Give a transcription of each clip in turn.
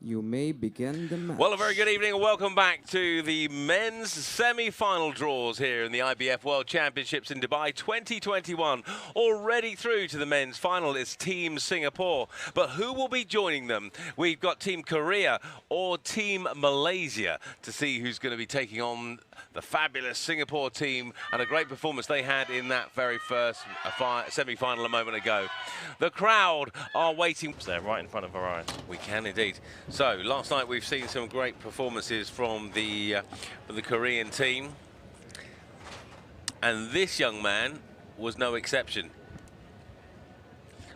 You may begin the match. Well, a very good evening and welcome back to the men's semi-final draws here in the IBF World Championships in Dubai 2021. Already through to the men's final is Team Singapore. But who will be joining them? We've got Team Korea or Team Malaysia to see who's going to be taking on the fabulous Singapore team and a great performance they had in that very first semi-final a moment ago. The crowd are waiting. There, right in front of our eyes. We can indeed. So last night we've seen some great performances from the Korean team, and this young man was no exception.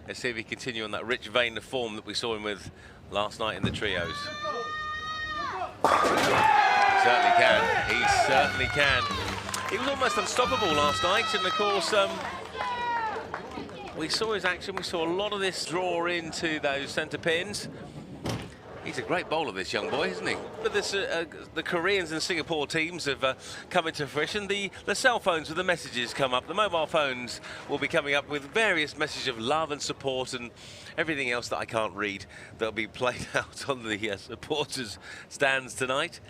Let's see if he can continue on that rich vein of form that we saw him with last night in the trios. He certainly can. He certainly can. He was almost unstoppable last night, and of course we saw his action. We saw a lot of this draw into those centre pins. He's a great bowler, this young boy, isn't he? But this, the Koreans and Singapore teams have come into fruition. The cell phones with the messages come up. The mobile phones will be coming up with various messages of love and support and everything else that I can't read that'll be played out on the supporters' stands tonight.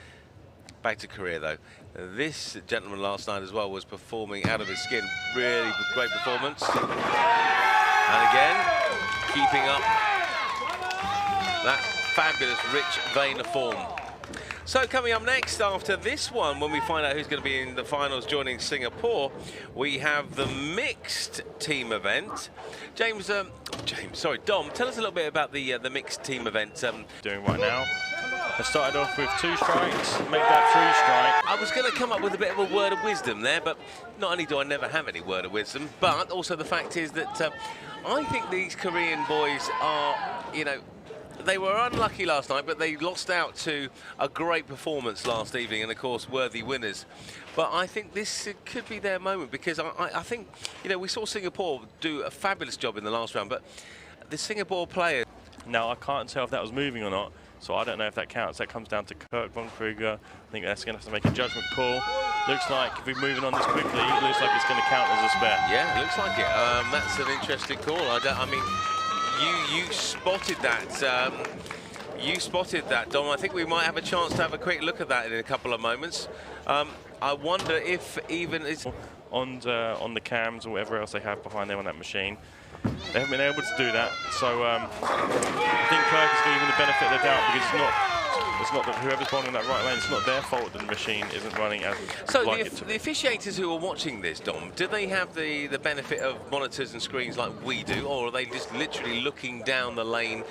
Back to Korea, though. This gentleman last night as well was performing out of his skin. Really great performance. And again, keeping up that fabulous, rich vein of form. So coming up next after this one, when we find out who's going to be in the finals joining Singapore, we have the mixed team event. Dom, tell us a little bit about the mixed team event. Doing right now. I started off with 2 strikes, make that 3 strike. I was going to come up with a bit of a word of wisdom there, but not only do I never have any word of wisdom, but also the fact is that I think these Korean boys are, you know, they were unlucky last night, but they lost out to a great performance last evening and, of course, worthy winners. But I think this could be their moment because I think, you know, we saw Singapore do a fabulous job in the last round, but the Singapore players... Now, I can't tell if that was moving or not, so I don't know if that counts. That comes down to Kirk von Kruger. I think that's going to have to make a judgment call. Looks like if we're moving on this quickly, it looks like it's going to count as a spare. Yeah, it looks like it. That's an interesting call. I mean... You spotted that. You spotted that, Dom. I think we might have a chance to have a quick look at that in a couple of moments. I wonder if even it's on the cams or whatever else they have behind them on that machine. They haven't been able to do that, so I think Kirk is going to give them the benefit of the doubt because it's not that whoever's bowling that right lane, it's not their fault that the machine isn't running as so like it to. The officiators who are watching this, Dom, do they have the benefit of monitors and screens like we do, or are they just literally looking down the lane?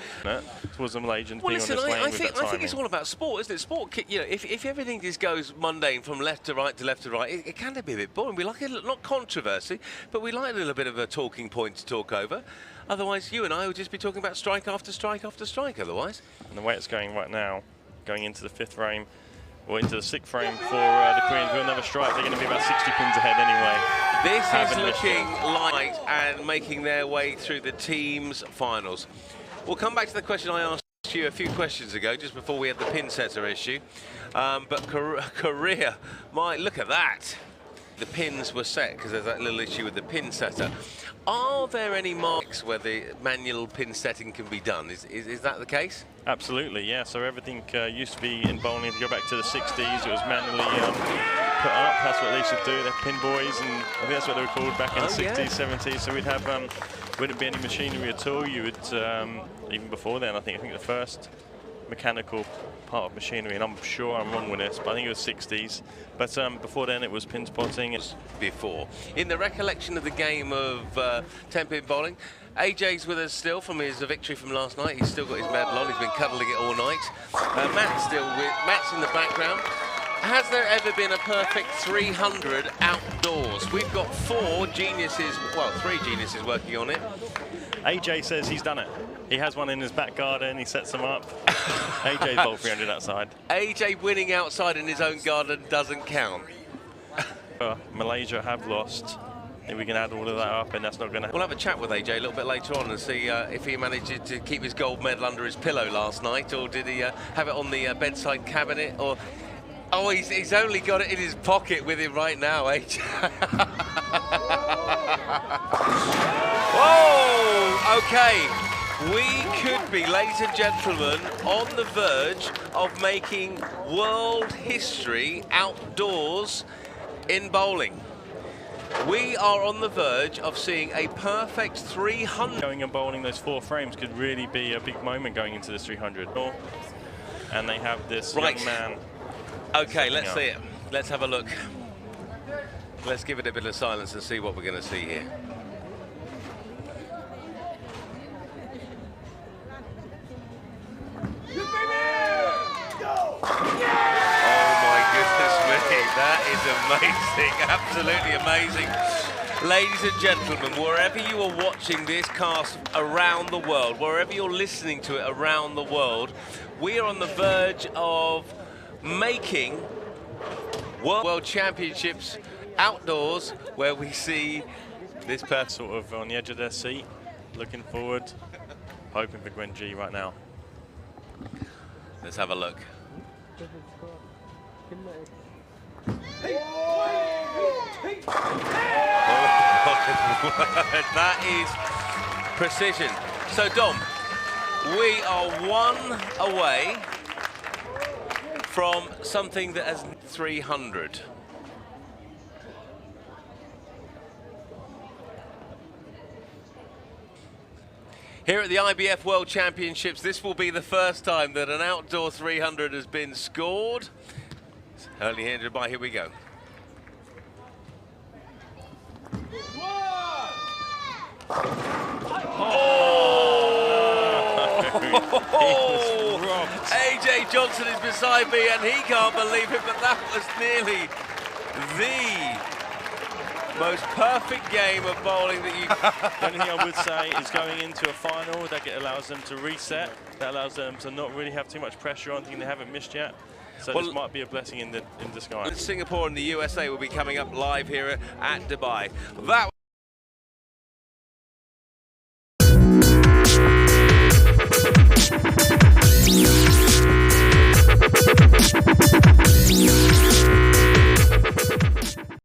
Towards the Malaysians well, being listen, on this lane I think it's all all about sport, isn't it? Sport, you know, if everything just goes mundane from left to right to left to right, it can be a bit boring. We like it, not controversy, but we like a little bit of a talking point to talk over. Otherwise, you and I would just be talking about strike after strike after strike otherwise. And the way it's going right now, going into the 5th frame, or into the 6th frame for the Koreans with another strike, they're going to be about 60 pins ahead anyway. This is looking light and making their way through the team's finals. We'll come back to the question I asked you a few questions ago, just before we had the pin setter issue. But Korea, look at that. The pins were set because there's that little issue with the pin setter. Are there any marks where the manual pin setting can be done? Is that the case? Absolutely, yeah. So everything used to be in bowling. If you go back to the 60s, it was manually put up. That's what they used to do. They're pin boys, and I think that's what they were called back in the 60s, 70s. So we'd have, wouldn't be any machinery at all. You would, even before then, I think the first mechanical part of machinery, and I'm sure I'm wrong with this, but I think it was 60s. But before then it was pin spotting. Before. In the recollection of the game of 10-pin bowling, AJ's with us still from his victory from last night. He's still got his medal on. He's been cuddling it all night. Matt's in the background. Has there ever been a perfect 300 outdoors? We've got 4 geniuses, well, 3 geniuses working on it. AJ says he's done it. He has one in his back garden, he sets them up. AJ's bowled 300 outside. AJ winning outside in his own garden doesn't count. Malaysia have lost. If we can add all of that up, and that's not going to... We'll have a chat with AJ a little bit later on and see if he managed to keep his gold medal under his pillow last night, or did he have it on the bedside cabinet, or... Oh, he's only got it in his pocket with him right now, AJ. Whoa! Okay. We could be, ladies and gentlemen, on the verge of making world history outdoors in bowling. We are on the verge of seeing a perfect 300. Going and bowling those 4 frames could really be a big moment going into this 300. And they have this young man. Okay, let's see it. Let's have a look. Let's give it a bit of silence and see what we're going to see here. That is amazing, absolutely amazing. Ladies and gentlemen, wherever you are watching this cast around the world, wherever you're listening to it around the world, we are on the verge of making World Championships outdoors, where we see this person sort of on the edge of their seat, looking forward, hoping for Gwen G right now. Let's have a look. That is precision. So Dom, we are 1 away from something that has 300. Here at the IBF World Championships, this will be the first time that an outdoor 300 has been scored. Early here in Dubai, here we go. Oh! AJ Johnson is beside me and he can't believe it, but that was nearly the most perfect game of bowling that you... The only thing I would say is going into a final, that allows them to reset. That allows them to not really have too much pressure on things they haven't missed yet. So this might be a blessing in disguise. Singapore and the USA will be coming up live here at Dubai. That